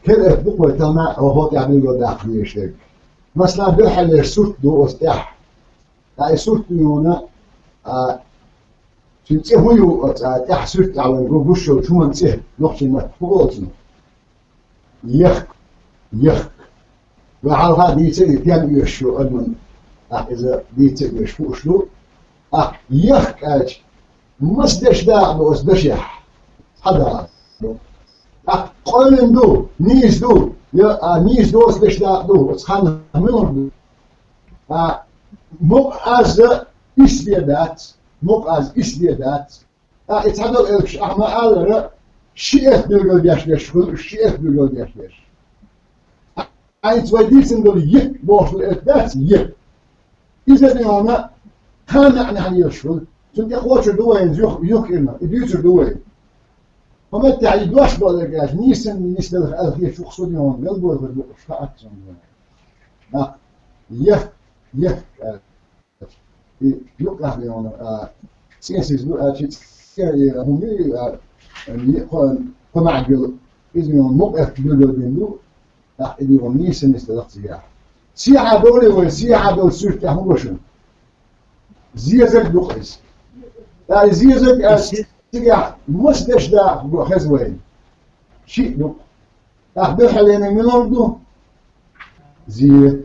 كده بقوة تمام هو يعملوا داخل شيء مثلا بحل صوت دو استح هاي صوت يونا تنتهي هو تحسرت على الجوش شو من تيه نقطة ما تقولون يخ وعلى هذه تيجي كان يشوا أدمن إذا بيتك يشوف شلو يخ أج مصدش دا مصدش يح هذا قلنا دو نيز دو يا نيز دو مصدش دا دو خان منور مقاز إسبيدات مقاز إسبيدات اتحدث إلش أحنا على شيء بيقول يشلش كل شيء بيقول يشلش أنت وديت إنه يك بوصل إثبات يك إذا أنا كان عن يشل تنتي خوش دوين يك إلنا يبيتر دوين فما تعيد واش بالك نيسن نسل الخير شو خصوني هون قلبه يقول شو أكثر يك يك أهلي هون سينسيز هم معقل إذا موقف بيقولوا اللي هو نيسن استدق سياح سياحة دولة والسياحة دول سوشت هم وشن زيزك دقيس يعني زيزك سياح مستش دا خزوين شيء دق أخبر حالينا من الأردو زي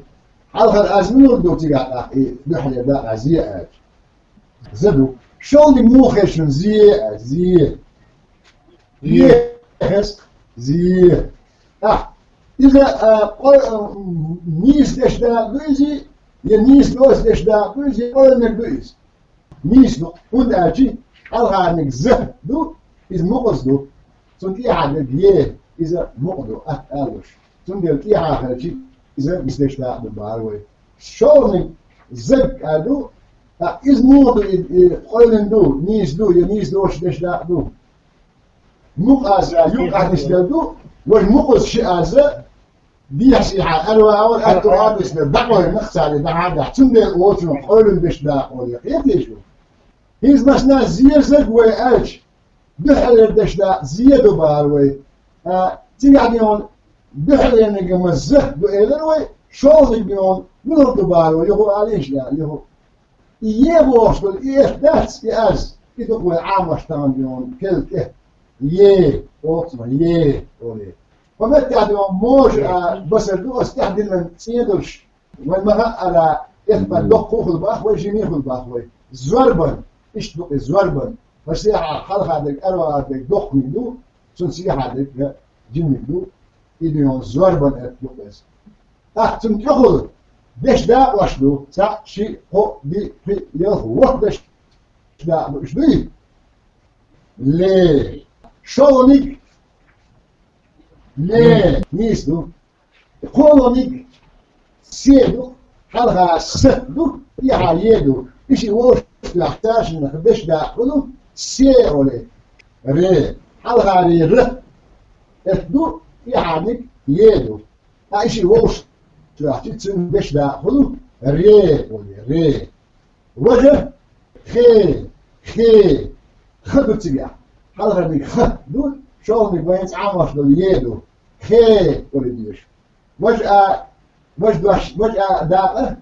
حلقة أزمور دو تيجا بحلي دا زياد زدو شلون موخشن زي إذا نيس دشدا بيزي يا نيس دوس دشدا بيزي قلنا بيز نيس دو هون أجي الغانك زه دو إذا مقص دو تنتي عاد يه إذا مقدو ألوش تنتي تي عاد شيء إذا بس دشدا بالباروي شلون زك أدو إذا مقدو قلنا دو نيس دو يا نيس دوس دشدا دو مقاس يقعد يشتغلوا والمقص شيء هذا دي شيء أنا أول أتوقع بس الدعوة نقص على دعوة تندى الوطن قولن بش دعوة يقيش هيز مثلا زيزك ويأج بحر دش دا زيادة باروي تيجي يوم بحر إنك مزه بإيلروي شغل بيوم منو باروي يهو عليش يعني يهو يبغى شغل داس يأز يدخل عام واشتغل بيوم كل يه اوتما يه اولي فمتى يعني موش بس الدو استعدل من سيدرش والمها على اثبت دق خذ باخوي جميع خذ باخوي زوربن ايش دق زوربن بس يا خلق هذاك اروا هذاك دق من دو سن سي هذاك جميع دو يديون زوربن دق بس تنتخذ دش دا واش دو سا شي هو دي في يهو وقتش دا ايش دي ليه شونيك ليه نيسدو كولونيك سيدو حلقة سدو يحيدو إيش يوش لاحتاج نخدش داخلو سيولي ري حلقة ري ر افدو يحانيك يدو إيش يوش لاحتاج نخدش داخلو ري ري وجه خي خدو تيجا حلقة بي خ دول شغل بينس عامش دول يدو خي ولديش وجه داقة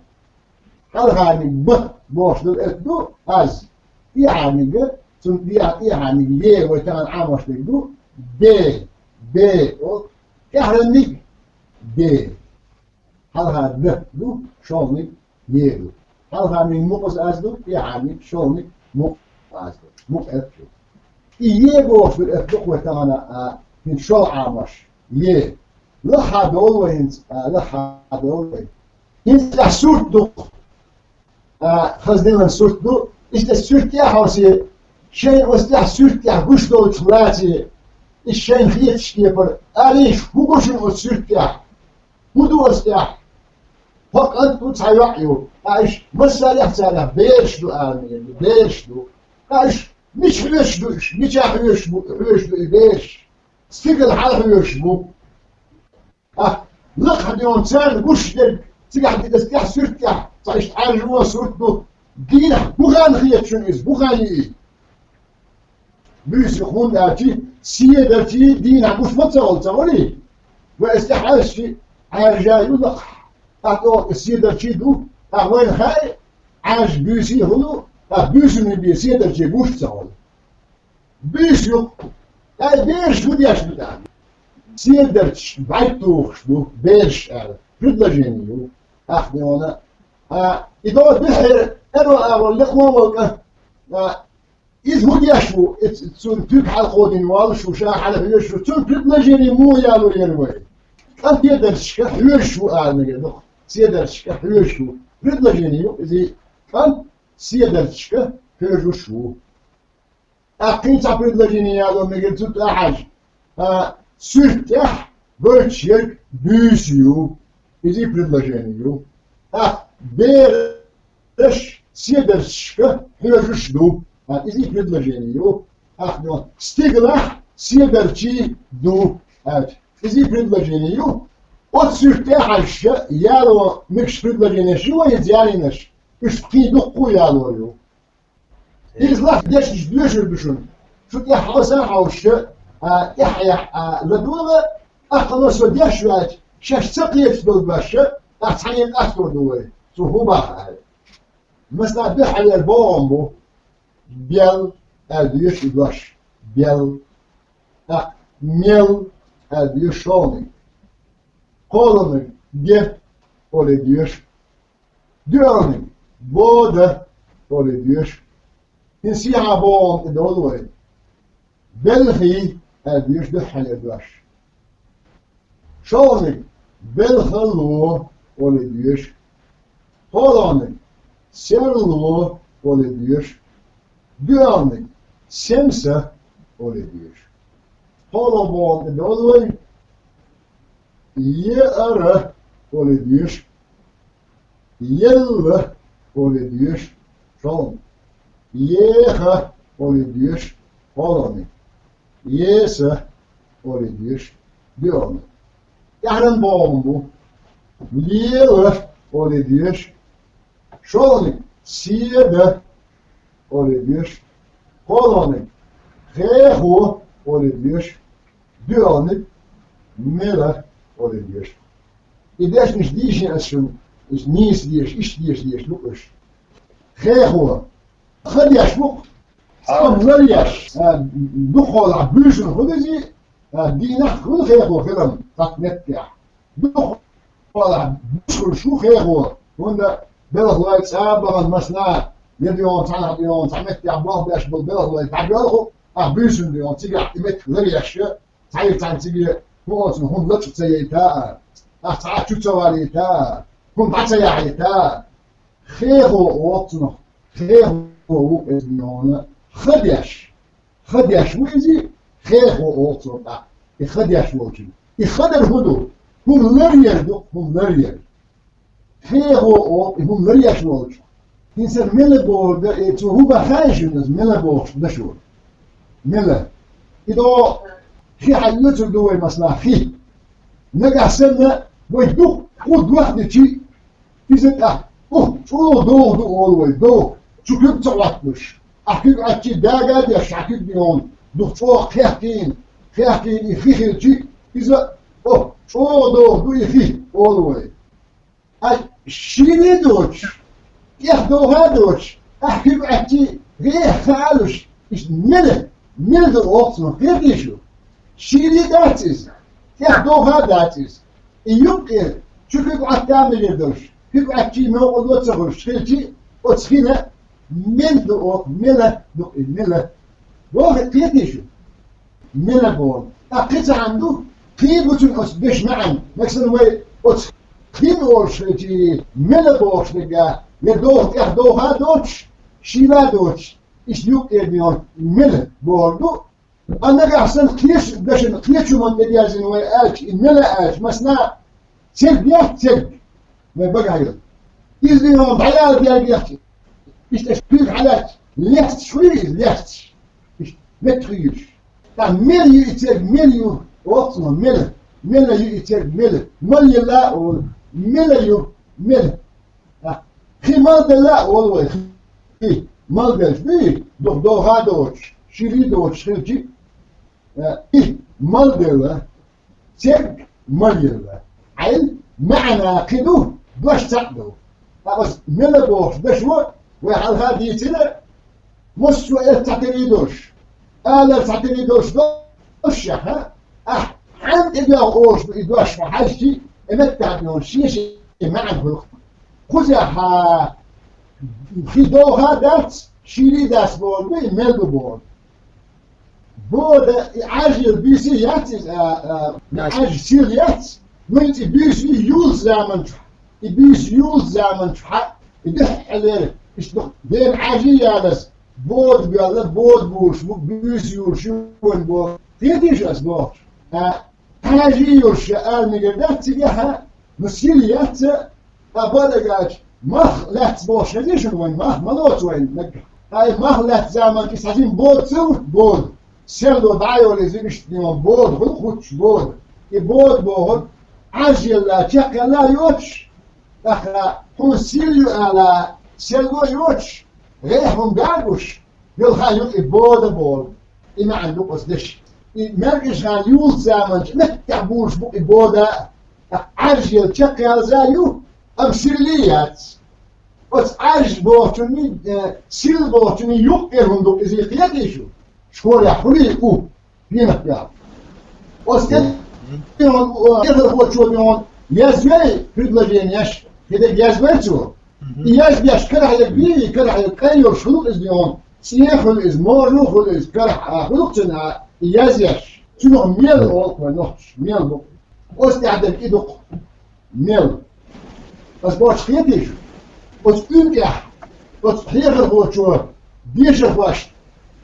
حلقة بي ب موش دول اتدو از يعني قد ثم يعني يه ويتان عامش دو ب كهرنيك ب حلقة ب دو شغل يدو حلقة من مقص از دو يعني شغل مق از دو مق اتدو يجوا في الأفق تاعنا من شو عامش يه لحد أولين لحد أولين إنت صورت دو خزنا صورت دو إيش الصورت يا حاسي شيء وستح صورت يا قش دو ثلاثة الشيء خيط شيء أليش هو قش الصورت يا هو دو استح فقط تتحيو عايش مسألة سالة بيش دو آمين بيش دو عايش مش يشبوش مش يشبو ليش سيقل حاله يشبو لقد يونسان وش لك تقعد تستح سرتح تعيش حاجة جوا سرته دينا بغان خيط شنيز بغاني بيس يخون داتي سيدتي دينا مش متصول تقولي واستحالش عرجاي ولق أتو السيدر شيدو أوين خاي عاش بيسي هلو بيسي من بيسيدر شي بوش تسول بيسيو أي بيرش ودياش بدان سيدر بعيتوخ شدو بيرش فردلا جينيو أخني وانا إذا بحر أرو لقمة وقا إذ هو يشو تسون تيب حلقودين والشو شا حلق يشو تسون فردلا جيني مو يالو ينوي كان تيدرش كحيوشو نقدر سيدرش كحيوشو فردلا جينيو إذا كان سيدرش كحيوشو أقين تعبير لجيني يا لو ميجل تut أحد سرتح بتشير بيسيو إذا برد لجينيو بيرش سيدرش كحيوشو إذا برد لجينيو نو ستيغلح سيدرشي دو إذا برد لجينيو от сürtehаш яло микш предложение шо идеальнеш иш пиду куялою излах деш движер бишун шут я хаса хауш يحيى لدوله أخلص وديشوات شاش تقيت بالباشا أتحين أكثر دوي صهوبة مثلا بحل البومبو بيل أديش دوش بيل ميل أديش شوني قولني جه أولي ديش ديوني بودة أولي ديش نسيها بوم إدولوي بلخي أديش دحل إدواش شوني بلخلو أولي ديش قولني سيرلو أولي ديش ديوني سمسة أولي ديش قولو بوم إدولوي يأرى ولديش يلا ولديش شون يخا ولديش قولني يسا ولديش ديوني يعني بومبو يلا ولديش شوني سيدا ولديش قولني خيخو ولديش ديوني ملا Oder dies. Die des nicht dies als schon ist nies dies lukas. Gego. Khadi shmuk. Amzaliyash. دخل عبوش الخدزي دينا خل خيخو خلم تقنتيا. دخل عبوش شو خيخو. هنا بلغ لايت سابغا مسنا يديون تعنتيا بلغ باش بالبلغ لايت تعبيرو عبوش ديون تيجا إمت غريش. تعير تيجي هو هم لا تسيتا أحتاج تسواليتا هم بعتياعيتا خيرو وطنه خيرو إزميون خديش ويزي خيرو وطنه خديش وطنه خدر هدو هم لريال خيرو هم لرياش وطنه إنسان ملبور ده تو هو بخايشنز ملبور ده شو ملا إذا في حيوت الدول مصنع فيه نجح سنة ويدوخ خد واحدة شيء في زت شو دو شو كنت تعطش أحكي عتشي داجد يا شعكي بيون دو شو خيحتين يخيخ شيء إذا شو دو يخيخ always الشيء دوش ياخدو هادوش أحكي عتشي غير خالش إيش مل الوقت ما غير يشوف شيلي داتيز ياخدوها داتيز يمكن شو يقعد تعمل يدوش يقعد شيء ما هو الله تغرش شيء وتسخينه من دو ملا واحد كيديشو ملا بون أقيت عنده كيد وتنقص بيش معا مثلا وي وتسخين ورش شيء ملا بوش لقى ياخدوها دوش شيلا دوش إيش يمكن ملا بوردو أنا أحسن كيش باش كيشو من ديازين وياك إننا آش مسنا تسد ما بقى هيدا إذا يوم بعيال بيحكي إيش تشبيه حالات ليست شويز ليست إيش متريش تا مليو وطنا ملا يترك ملي لا مليو خي مال لا والله خي مال بيش بيه دو هادوش شيري دوش خيلتي مال دلا تك مريضة عيل معنى كده دوش تعدو بس ملبوش دشوا وحال هذه تلا مستوى تعتريدوش تعتريدوش دوش ها عند إذا أوش بإدوش وحاجتي إمتع بيون شيء معنى بلغة خذها في دوها دات شيري داس بول بي ملبو بول بود عاجل بيسيات عاجل سيريات من بيس يوز زمن بيس يوز زمن يدح عليه يشتغل بين عاجية بس بود بيلا بود بوش بيس يوش وين بود تيجيش أسبوع عاجي يوش المجردات تجاها مسيريات أبدا مخ لا تبوش ليش وين مخ ملوت وين هاي مخ لا زمن كيسعين بود سوت بود سيلو دايو لزيش نيون بود خدش بود بود عجل لا تشك لا يوتش اخا هم سيلو على سيلو يوتش غيرهم قالوش يلخا بود إما عندك قصدش مرجش عن يول زمن متعبوش بود عجل تشك زايو أم سيليات بس عجل بوتني سيل بوتني يقرهم دو إزي قياديشو شكورا حولي او بينا يا وستن هو شو بيون يزوي بريدلاجينيش كده يزوي شو يزبيش كره يبي كره يكير شنو إزبيون سيخل إز مورلو إز كره خلقتنا يزيش شنو ميل أو نوش ميل بو وستعدل إدق ميل بس باش خيتيش بس إنجح بس خير هو شو بيش باش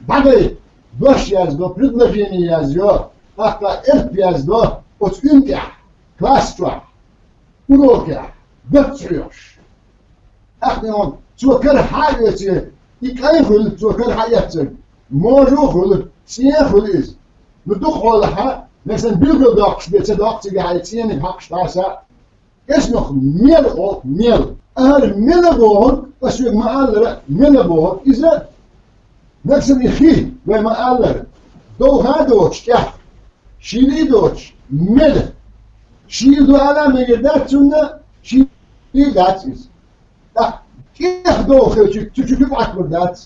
بعدين باش yazdı, предложение yazıyor, hatta ilk yazdı, o çünkü klastra, uroke, götürüyor. Aklıyorum, çokar hayatı, İkayhul çokar hayatı, morukul, siyahuluz. Nudukholha, mesela bir doktor, bir doktor gayetini hakştasa, es noch mehr o mehr. Eğer mehr was wir mal mehr ise نفسم يخي وما قال دو هادوش كح شيلي دوش مل شيلو على مجدات سنة شيلي داتس كيف دو خير تشوف أكبر دات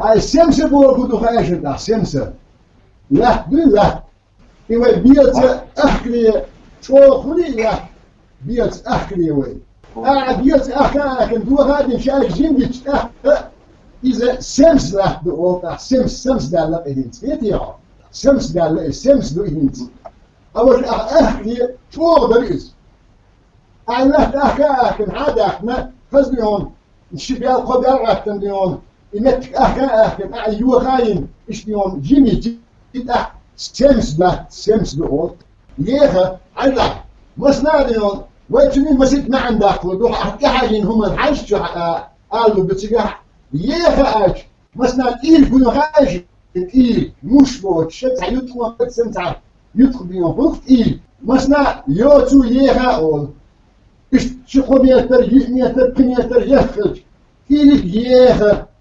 هاي سمسة بوركو دو خايش دا سمسة لا بالله إيوه بيت أحكي شو خلي لا بيت أحكي وين بيت أحكي لكن دو هادي شارك جنبي إذا سمس له بقولنا سمس ده لا إهنت يا سمس ده لا سمس ده إهنت أول أحكي شو بريز الله أحكي هذا إحنا فزنيون الشباب قبل عتمنيون إنك أحكي أيوة خاين إشنيون جيمي جدا سمس ده قول يها الله مسناديون وجنين مسيت ما عندك ودوح حكي حاجين هم الحاج قالوا بتجاه يخاج مثلا إيل كل حاجة إيل مش موت شتى يدخل سنتع يدخل بيوم وقت إيل مثلا يوتو يخاول إيش شو ميتر ميتر يخرج إيلك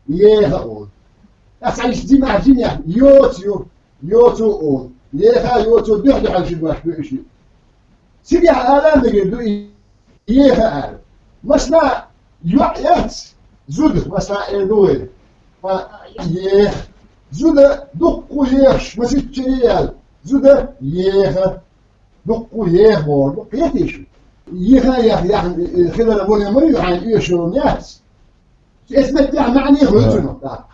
يخاول أصعيش دي مع جنيا يوتو أول يوتو بيحدي على الجواش بإشي سيدي على نجدو يخاول مثلا يعيات زود مثلا الدول يه زود دقو يهش مسيت تريال زود يه دقو يه بول قيتيش يه يعني خلال بول مريض عن ايشو ناس اسمت معني غلطنا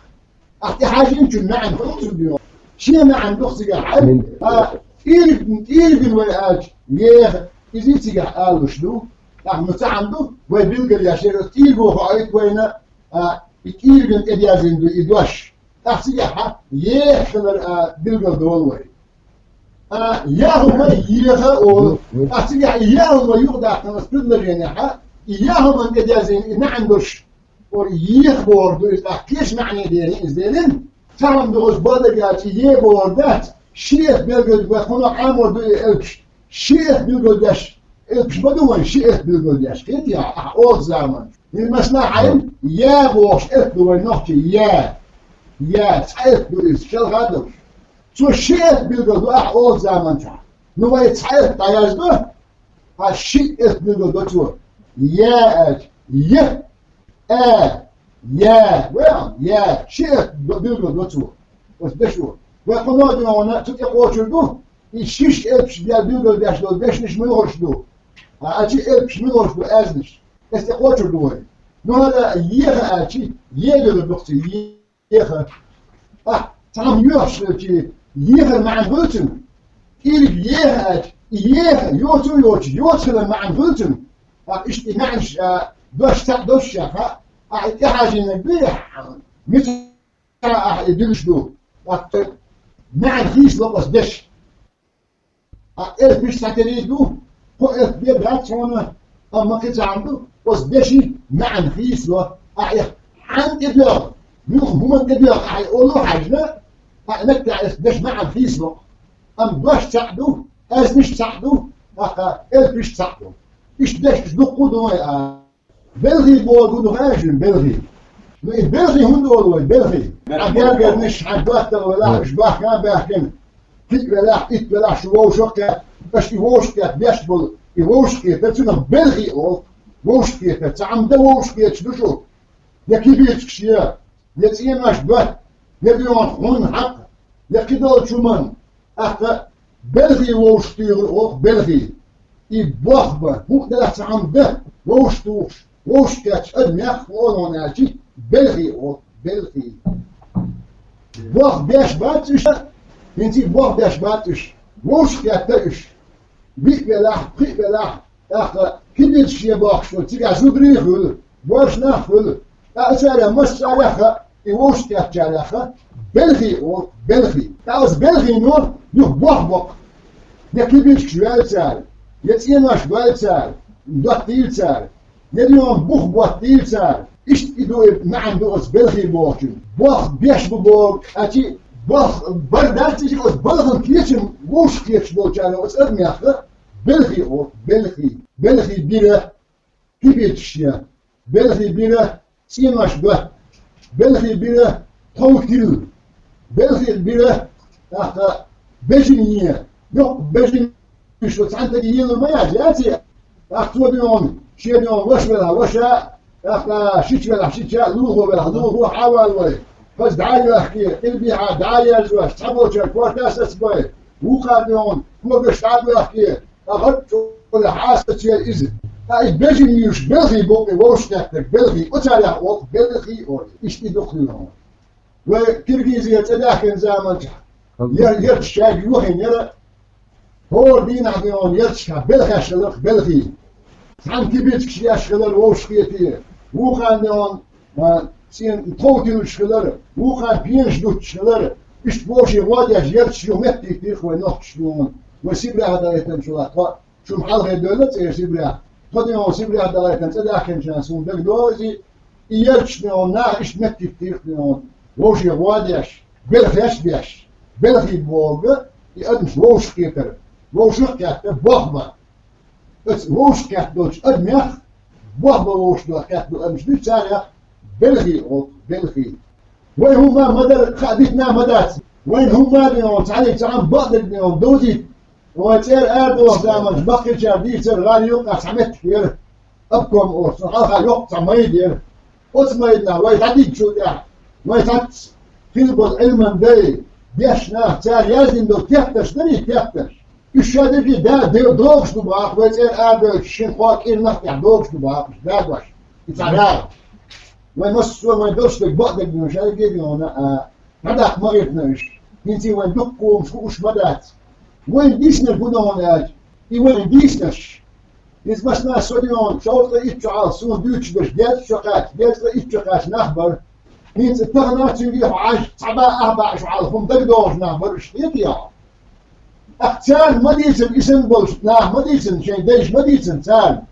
احتي حاجه يمكن نعم غلطنا اليوم شيء نعم دخسي قاعد إيرك الولاج يه إذا تيجي قالوا شنو نحن عنده ويبيلقى يا شيخ تيجوا هاي وينا إيرجن إديازين دو إدواش تحسيها يخبر بيلقى دولوي ياهم يخا أو تحسيها ياهم يقدر تنسبت لجناحة ياهم إديازين ما عندوش or yeegboord is dat kiesmanie die is derin. Samen dus bodega ci yeegboord dat. Sheikh bilgod wa khono amor do elk. Sheikh bilgod yash. Elk بدون شيخ bilgod yash. Kit ya old zaman. المسنا عين يا بوش اكدو نحكي يا تعرف بيس شل غادر شو الشيخ bilgod اول zaman تا. نو يتعرف تايزدو الشيء اسمه دكتور يا ي يا وين يا شيء بيلو دكتور بس بشو ويقولون أنا تتقوى شو الشيش إبش بيلو داشلو باش نش منورش دو أشي إبش منورش دو أزنش استقوى شو دو نهلا يها أشي يدل الدكتور يها تعم يوش كي يها مع بلتن إير يها يوتو مع بلتن اجتماعش دوش ها حاجة نبيح مثل يدلش دو مع الخيس لبس دش إلف مش تعتريدو هو إلف بيبهات هنا أما كنت عنده بس دشي مع الخيس لو عن كبير هم كبير يقولوا حاجة نكتع دش مع الخيس لو أم دوش تعدو أز مش تعدو إلف مش تعدو إيش دش دقو دو بلغي بوغو غاجن بلغي هم دول بلغي عجاجة مش عجبته ولا إشباه كان بيحكم كيف بلاح إت بلاح شو وشكة باش يوشكة بيشبل يوشكة تسمى بلغي أو وشكة تعمد وشكة شو يكيبيت كشيا يتسين أشباه يبيون هون حق يكيدول شو من أخا بلغي وشكة أو بلغي يبوخبه مو ده تعمد وشتوش وشكة أدميخ وولون أجي بلغي أو بلغي بوخ بيش باتش انتي بوخ بيش باتش وش كاتش بيك بلاح اخا كبير شي بوخ شو تيجا زبري خل بوش نخل اسارا مسارا وش كاتش بلغي أو بلغي تاوز بلغي نور يخ بوخ ده كبير شوال سال يتيناش بال سال دوتيل سال يديون بوخ سال إيش يدو معن دوس بلغي بوخن بوخ بيش بوخ أتي بوخ بردات تيجي أس بلغن كيتشن وش كيتش بوخن أس أدمي أخا بلغي أو بلغي بيره كيبيتشيا بلغي بيره سيماش بوخ بلغي بيره توكيل بلغي بيره أخا بجنية يو بجنية شو تعنت يجيل ما يجي أخطو بيوم شيء بيوم وش بلا وشا أخا شيش بلا شيشا لوه بلا لوه حوال وي بس دعاية أحكي البيعة دعاية زواج تبوش كوارتاس أسبوع وقادون هو بيشتغل أحكي أخذت كل حاسة شيء إذن أي بيجي يش بلغي بوقي وش تحتك بلغي أتلا وق بلغي أو إيش تدخلون وكيرغيزية تداخل زمان يرتشاق يوهن يرى هو دين عديون يرتشا بلغي شلق بلغي عن كبيت كشي أشغلر وش كيتي وقادون سين توتي الشغلر وقاد بينش دوت شغلر إيش بوشي وادي يرتش يومتي تيخ ونقش يوم وسيبرا هذا يتنشوا شو محل غير دولت إيه سيبرا قديم سيبرا هذا يتنشوا داخل شانسون دقدوزي يرتش نون ناقش متي تيخ نون وشي واديش بلغيش بيش بلغي بوغ يقدمش وش كيتر وش كيتر بوغبا وش كيتر أدميخ بوغبا وش كيتر أدمش بيتساريخ بلغي أو بلغي وين هما مدر خديتنا مدات وين هما اليوم تعالي بعض اليوم دوزي وتير أردو زمان بقي شادي تير غالي يوم أسمت كير أبكم أو صراحة يوم تميدير أسميدنا ويتعدي شو ده ويتعد خلبل علما ده بيشنا تير يازن دو تيفتش دري تيفتش الشادي في ده دوغش دباق وتير أردو شين خواك إير نحكي دوغش دباق داغوش يتعرف وين مصر وين دوشتك بقدك مش عارف كيف هنا مدات مريتناش انتي وين دقوا مش مدات وين ديسنا البنون اج وين ديسناش إذا بس ناس سوديون شوط إتشعال سون دوتش باش ديت شقات نخبر انت تغنى تنجيح عاش صعبا أربع شعال هم دقدوش نخبر اشتيت يا اختار مديسن اسم بولش لا مديسن شيء ديش مديسن تال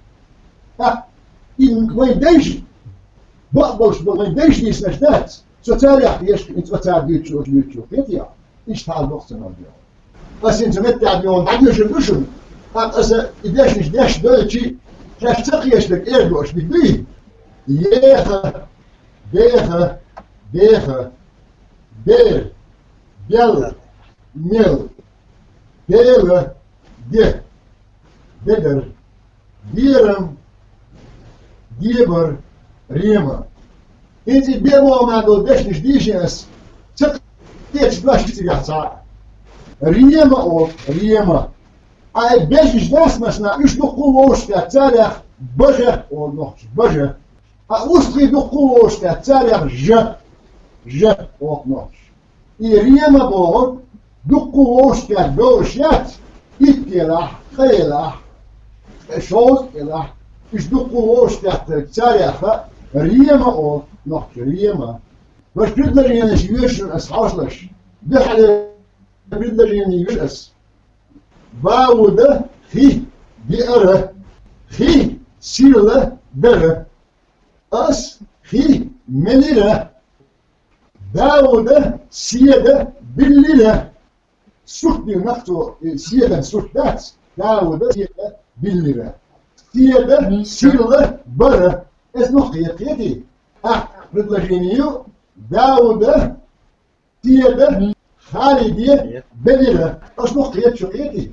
وين ديش بقبلش بالغين ديش ديس نشتات ستاريح يشك انت بتاع بيتشو كيف يا ايش تعال بوقت نرجع بس انت متى بيون عدلش الرشم أسا إداش نش دولتشي تشتقيش لك إيرجوش بديه ياخا بيخا بير بيل ميل بيل ده بدر ديرم ديبر ريما انت بيمو ما دو دشنش ديشنس تقيتش باش تيحصا ريما او ريما اي بيجش ناس مثلا ايش دقوش تاريخ بجه او نوخش بجه اوستري دقوش تاريخ ج او نوخش اي ريما بول دقوش تدوشات اتلا خيلا شوز إلى إيش دقوش تحت تاريخ ريما أو نحكي ريما بس بدنا ينشيش أصحاش ده على بدنا ينشيش باوده هي بيره هي سيرله بره أس هي منيره باوده سيده بالليله سوتني نختو سيده سوتات باوده سيده بالليله سيده سيرله بره اس نقطه قيتي بدلجينيو داوده سيده خالديه بالليله اس نقطه شقيتي